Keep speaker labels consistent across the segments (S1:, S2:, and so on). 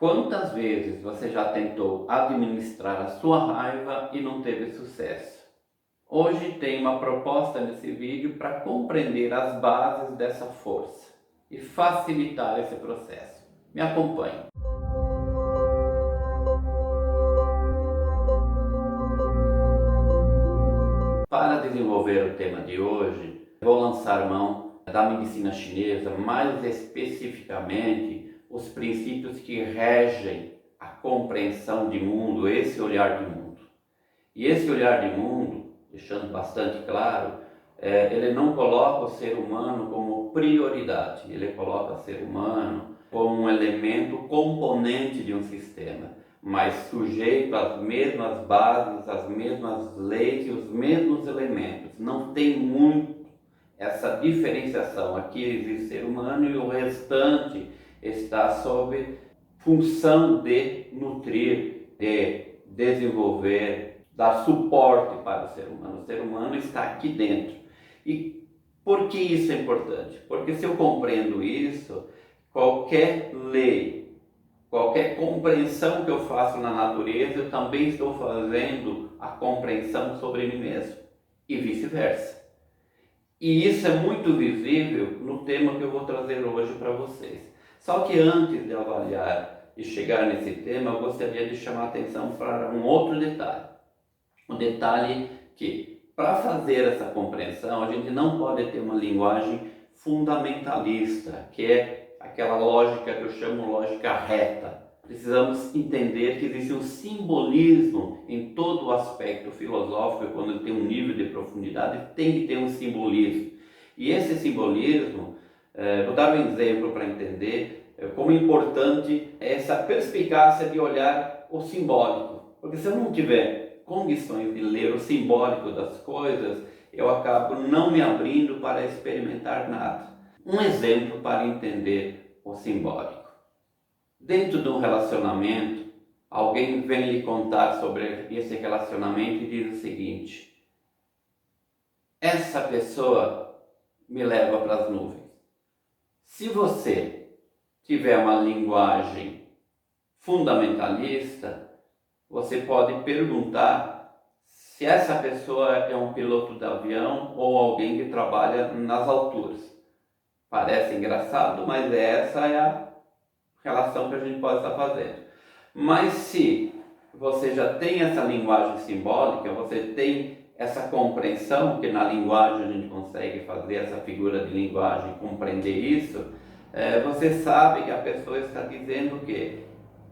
S1: Quantas vezes você já tentou administrar a sua raiva e não teve sucesso? Hoje tem uma proposta nesse vídeo para compreender as bases dessa força e facilitar esse processo. Me acompanhe. Para desenvolver o tema de hoje, vou lançar mão da medicina chinesa, mais especificamente os princípios que regem a compreensão de mundo, esse olhar de mundo. E esse olhar de mundo, deixando bastante claro, ele não coloca o ser humano como prioridade, ele coloca o ser humano como um elemento componente de um sistema, mas sujeito às mesmas bases, às mesmas leis e os mesmos elementos. Não tem muito essa diferenciação. Aqui existe ser humano e o restante está sob função de nutrir, de desenvolver, dar suporte para o ser humano. O ser humano está aqui dentro. E por que isso é importante? Porque se eu compreendo isso, qualquer lei, qualquer compreensão que eu faço na natureza, eu também estou fazendo a compreensão sobre mim mesmo. E vice-versa. E isso é muito visível no tema que eu vou trazer hoje para vocês. Só que antes de avaliar e chegar nesse tema, eu gostaria de chamar a atenção para um outro detalhe. Um detalhe que, para fazer essa compreensão, a gente não pode ter uma linguagem fundamentalista, que é aquela lógica que eu chamo lógica reta. Precisamos entender que existe um simbolismo em todo o aspecto filosófico, quando ele tem um nível de profundidade, tem que ter um simbolismo. E esse simbolismo, vou dar um exemplo para entender como é importante essa perspicácia de olhar o simbólico. Porque se eu não tiver condições de ler o simbólico das coisas, eu acabo não me abrindo para experimentar nada. Um exemplo para entender o simbólico. Dentro de um relacionamento, alguém vem lhe contar sobre esse relacionamento e diz o seguinte: essa pessoa me leva para as nuvens. Se você tiver uma linguagem fundamentalista, você pode perguntar se essa pessoa é um piloto de avião ou alguém que trabalha nas alturas. Parece engraçado, mas essa é a relação que a gente pode estar fazendo. Mas se você já tem essa linguagem simbólica, você tem essa compreensão, que na linguagem a gente consegue fazer essa figura de linguagem, compreender isso, você sabe que a pessoa está dizendo que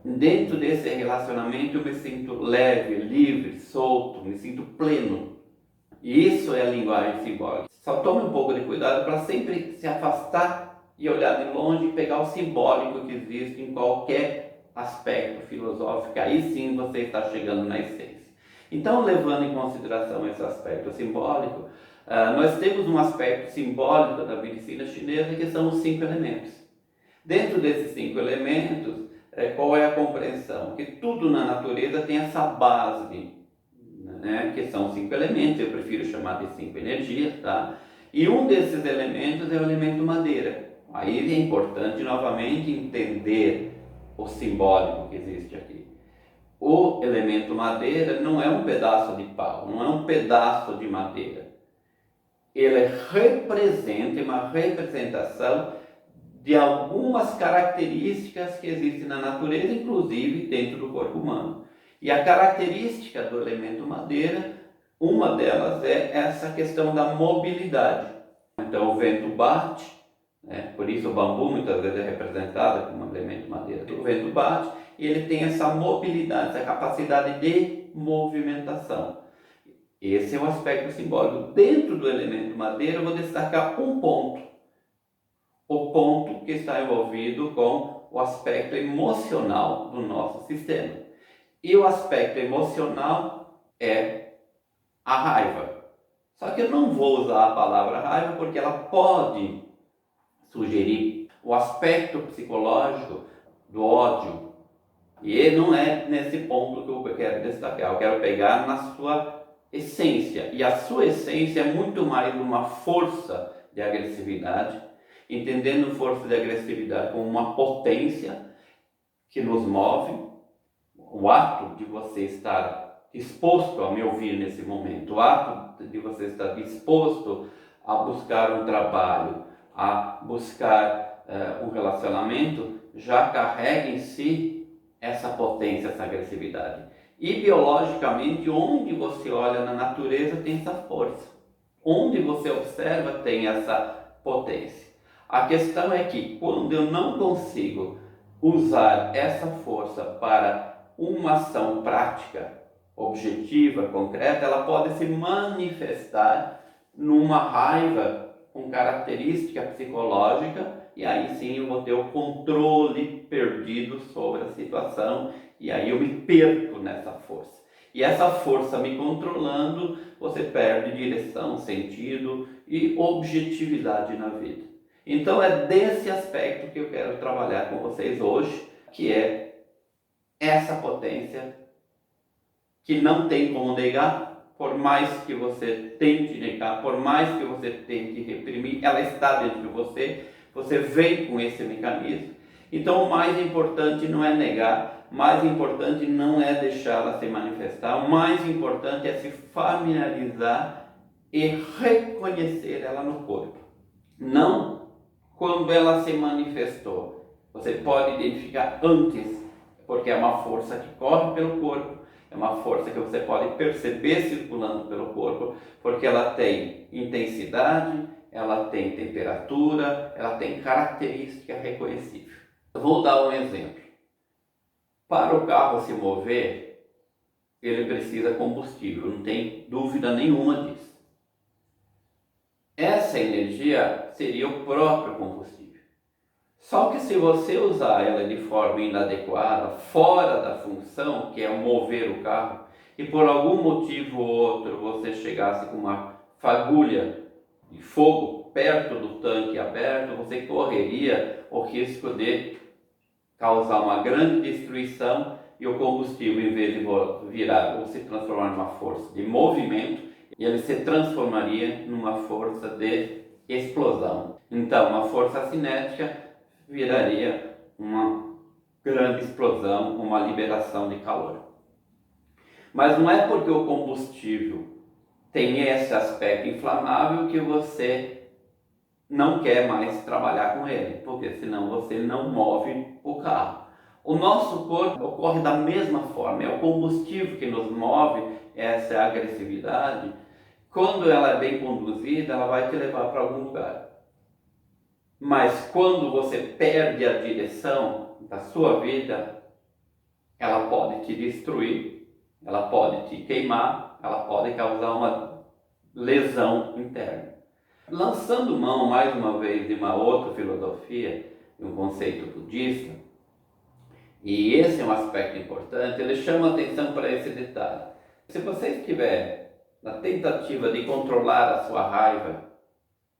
S1: dentro desse relacionamento eu me sinto leve, livre, solto, me sinto pleno. E isso é a linguagem simbólica. Só tome um pouco de cuidado para sempre se afastar e olhar de longe e pegar o simbólico que existe em qualquer aspecto filosófico. Aí sim você está chegando na essência. Então, levando em consideração esse aspecto simbólico, nós temos um aspecto simbólico da medicina chinesa que são os 5 elementos. Dentro desses 5 elementos, qual é a compreensão? Que tudo na natureza tem essa base, né, que são 5 elementos, eu prefiro chamar de 5 energias, tá? E um desses elementos é o elemento madeira. Aí é importante novamente entender o simbólico que existe aqui. O elemento madeira não é um pedaço de pau, não é um pedaço de madeira. Ele representa uma representação de algumas características que existem na natureza, inclusive dentro do corpo humano. E a característica do elemento madeira, uma delas é essa questão da mobilidade. Então o vento bate, por isso o bambu muitas vezes é representado como um elemento madeira. O vento bate e ele tem essa mobilidade, essa capacidade de movimentação. Esse é o aspecto simbólico. Dentro do elemento madeira eu vou destacar um ponto. O ponto que está envolvido com o aspecto emocional do nosso sistema. E o aspecto emocional é a raiva. Só que eu não vou usar a palavra raiva porque ela pode sugerir o aspecto psicológico do ódio. E não é nesse ponto que eu quero destacar. Eu quero pegar na sua essência. E a sua essência é muito mais uma força de agressividade, entendendo força de agressividade como uma potência que nos move, o ato de você estar disposto a me ouvir nesse momento, o ato de você estar disposto a buscar um trabalho, a buscar um relacionamento, já carrega em si essa potência, essa agressividade. E biologicamente, onde você olha na natureza tem essa força. Onde você observa tem essa potência. A questão é que quando eu não consigo usar essa força para uma ação prática, objetiva, concreta, ela pode se manifestar numa raiva com característica psicológica, e aí sim eu vou ter o controle perdido sobre a situação, e aí eu me perco nessa força. E essa força me controlando, você perde direção, sentido e objetividade na vida. Então é desse aspecto que eu quero trabalhar com vocês hoje, que é essa potência que não tem como negar. Por mais que você tente negar, por mais que você tente reprimir, ela está dentro de você, você vem com esse mecanismo. Então o mais importante não é negar, o mais importante não é deixá-la se manifestar, o mais importante é se familiarizar e reconhecer ela no corpo. Não quando ela se manifestou. Você pode identificar antes, porque é uma força que corre pelo corpo, é uma força que você pode perceber circulando pelo corpo, porque ela tem intensidade, ela tem temperatura, ela tem característica reconhecível. Vou dar um exemplo. Para o carro se mover, ele precisa combustível, não tem dúvida nenhuma disso. Essa energia seria o próprio combustível. Só que se você usar ela de forma inadequada, fora da função, que é mover o carro, e por algum motivo ou outro você chegasse com uma fagulha de fogo perto do tanque aberto, você correria o risco de causar uma grande destruição e o combustível, em vez de virar ou se transformar numa força de movimento, ele se transformaria numa força de explosão. Então, uma força cinética viraria uma grande explosão, uma liberação de calor. Mas não é porque o combustível tem esse aspecto inflamável que você não quer mais trabalhar com ele, porque senão você não move o carro. O nosso corpo ocorre da mesma forma, é o combustível que nos move, essa agressividade. Quando ela é bem conduzida, ela vai te levar para algum lugar. Mas quando você perde a direção da sua vida, ela pode te destruir, ela pode te queimar, ela pode causar uma lesão interna. Lançando mão mais uma vez de uma outra filosofia, de um conceito budista, e esse é um aspecto importante, ele chama atenção para esse detalhe. Se você estiver na tentativa de controlar a sua raiva,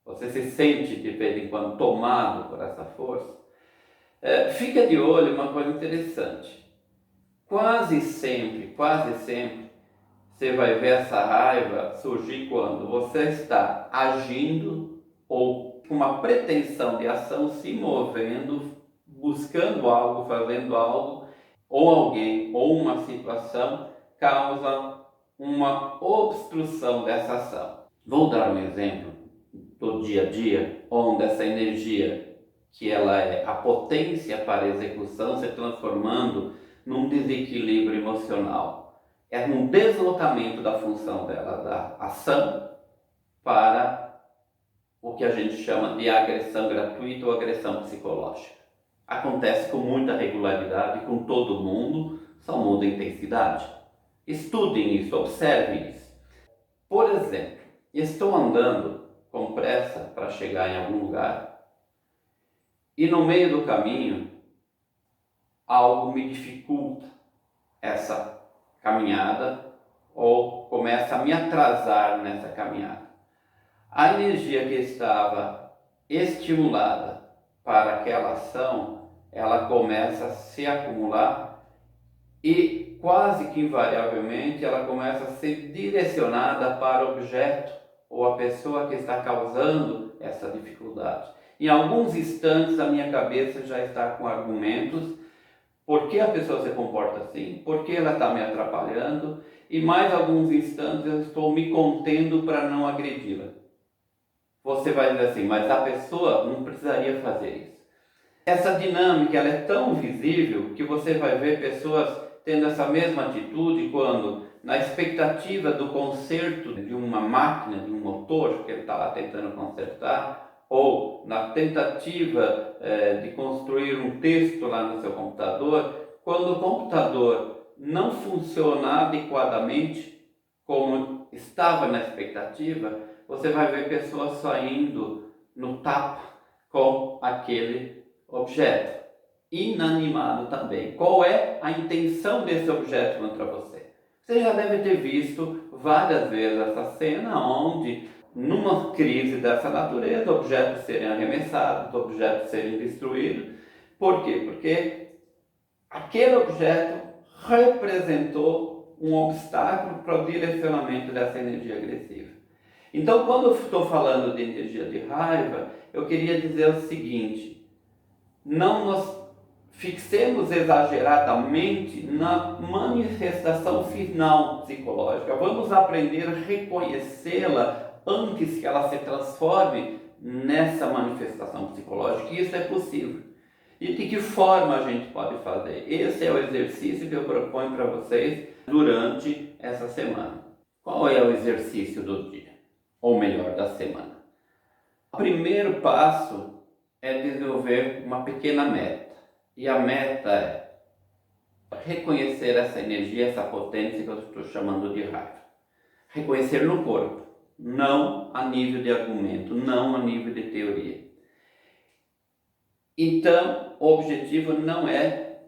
S1: você se sente de vez em quando tomado por essa força, fica de olho uma coisa interessante. Quase sempre, você vai ver essa raiva surgir quando você está agindo ou com uma pretensão de ação, se movendo, buscando algo, fazendo algo, ou alguém ou uma situação causa uma obstrução dessa ação. Vou dar um exemplo do dia a dia, onde essa energia, que ela é a potência para a execução, se transformando num desequilíbrio emocional. É um deslocamento da função dela, da ação, para o que a gente chama de agressão gratuita ou agressão psicológica. Acontece com muita regularidade, com todo mundo, só muda a intensidade. Estudem isso, observem isso. Por exemplo, estou andando com pressa para chegar em algum lugar e no meio do caminho algo me dificulta essa caminhada ou começa a me atrasar nessa caminhada. A energia que estava estimulada para aquela ação, ela começa a se acumular e quase que invariavelmente ela começa a ser direcionada para o objeto ou a pessoa que está causando essa dificuldade. Em alguns instantes a minha cabeça já está com argumentos, por que a pessoa se comporta assim, por que ela está me atrapalhando, e mais alguns instantes eu estou me contendo para não agredi-la. Você vai dizer assim, mas a pessoa não precisaria fazer isso. Essa dinâmica ela é tão visível que você vai ver pessoas tendo essa mesma atitude quando, na expectativa do conserto de uma máquina, de um motor que ele está lá tentando consertar, ou na tentativa de construir um texto lá no seu computador, quando o computador não funciona adequadamente, como estava na expectativa, você vai ver pessoas saindo no tapa com aquele objeto inanimado também. Qual é a intenção desse objeto contra você? Você já deve ter visto várias vezes essa cena onde, numa crise dessa natureza, objetos serem arremessados, objetos serem destruídos. Por quê? Porque aquele objeto representou um obstáculo para o direcionamento dessa energia agressiva. Então, quando eu estou falando de energia de raiva, eu queria dizer o seguinte: não nos fixemos exageradamente na manifestação final psicológica. Vamos aprender a reconhecê-la antes que ela se transforme nessa manifestação psicológica. E isso é possível. E de que forma a gente pode fazer? Esse é o exercício que eu proponho para vocês durante essa semana. Qual é o exercício do dia? Ou melhor, da semana? O primeiro passo é desenvolver uma pequena meta. E a meta é reconhecer essa energia, essa potência que eu estou chamando de raiva. Reconhecer no corpo, não a nível de argumento, não a nível de teoria. Então, o objetivo não é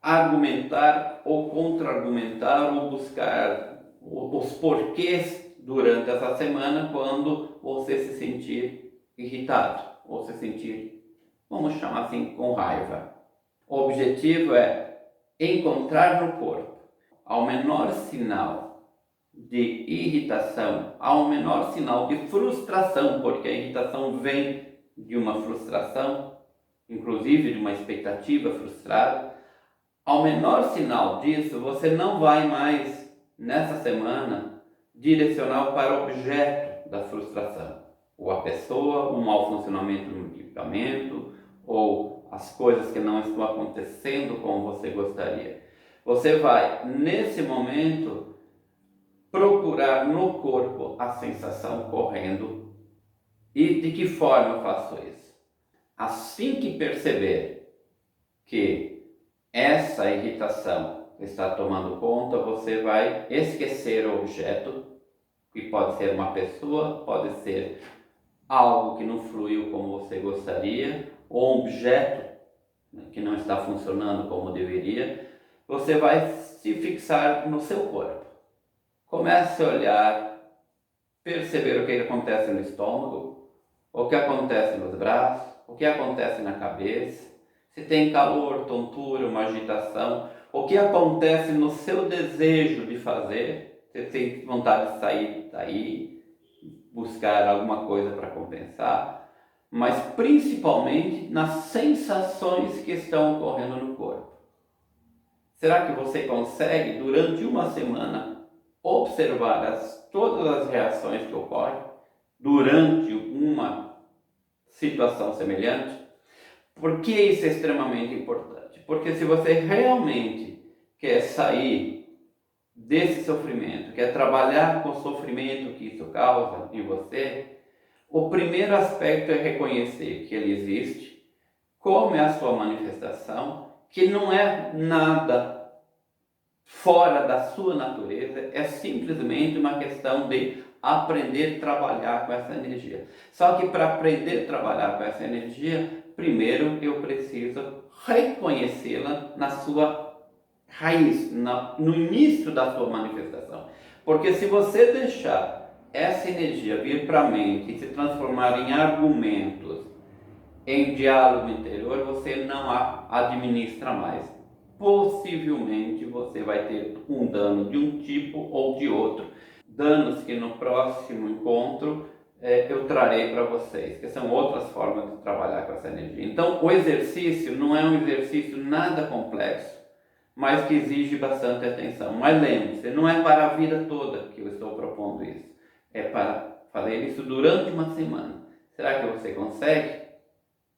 S1: argumentar ou contra-argumentar ou buscar os porquês durante essa semana quando você se sentir irritado ou se sentir, vamos chamar assim, com raiva. O objetivo é encontrar no corpo, ao menor sinal de irritação, ao menor sinal de frustração, porque a irritação vem de uma frustração, inclusive de uma expectativa frustrada. Ao menor sinal disso, você não vai mais, nessa semana, direcionar para o objeto da frustração, ou a pessoa, o mau funcionamento do equipamento, ou as coisas que não estão acontecendo como você gostaria. Você vai, nesse momento, procurar no corpo a sensação correndo. E de que forma eu faço isso? Assim que perceber que essa irritação está tomando conta, você vai esquecer o objeto, que pode ser uma pessoa, pode ser algo que não fluiu como você gostaria, ou um objeto que não está funcionando como deveria. Você vai se fixar no seu corpo. Comece a olhar, perceber o que acontece no estômago, o que acontece nos braços, o que acontece na cabeça, se tem calor, tontura, uma agitação, o que acontece no seu desejo de fazer, você tem vontade de sair daí, buscar alguma coisa para compensar, mas principalmente nas sensações que estão ocorrendo no corpo. Será que você consegue, durante uma semana, observar todas as reações que ocorrem durante uma situação semelhante? Por que isso é extremamente importante? Porque se você realmente quer sair desse sofrimento, quer trabalhar com o sofrimento que isso causa em você, o primeiro aspecto é reconhecer que ele existe, como é a sua manifestação, que não é nada fora da sua natureza, é simplesmente uma questão de aprender a trabalhar com essa energia. Só que para aprender a trabalhar com essa energia, primeiro eu preciso reconhecê-la na sua raiz, no início da sua manifestação. Porque se você deixar essa energia vir para a mente e se transformar em argumentos, em diálogo interior, você não a administra mais. Possivelmente você vai ter um dano de um tipo ou de outro. Danos que no próximo encontro eu trarei para vocês, que são outras formas de trabalhar com essa energia. Então, o exercício não é um exercício nada complexo, mas que exige bastante atenção. Mas lembre-se, não é para a vida toda que eu estou propondo isso. É para fazer isso durante uma semana. Será que você consegue?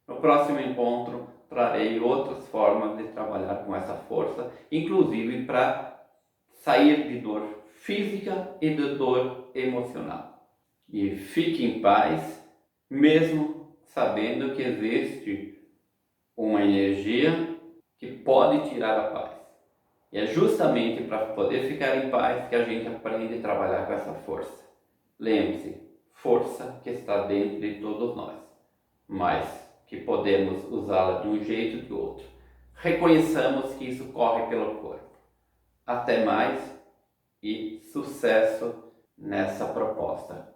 S1: No próximo encontro, trarei outras formas de trabalhar com essa força, inclusive para sair de dor física e de dor emocional. E fique em paz, mesmo sabendo que existe uma energia que pode tirar a paz. E é justamente para poder ficar em paz que a gente aprende a trabalhar com essa força. Lembre-se, força que está dentro de todos nós, mas que podemos usá-la de um jeito ou de outro. Reconheçamos que isso corre pelo corpo. Até mais e sucesso nessa proposta.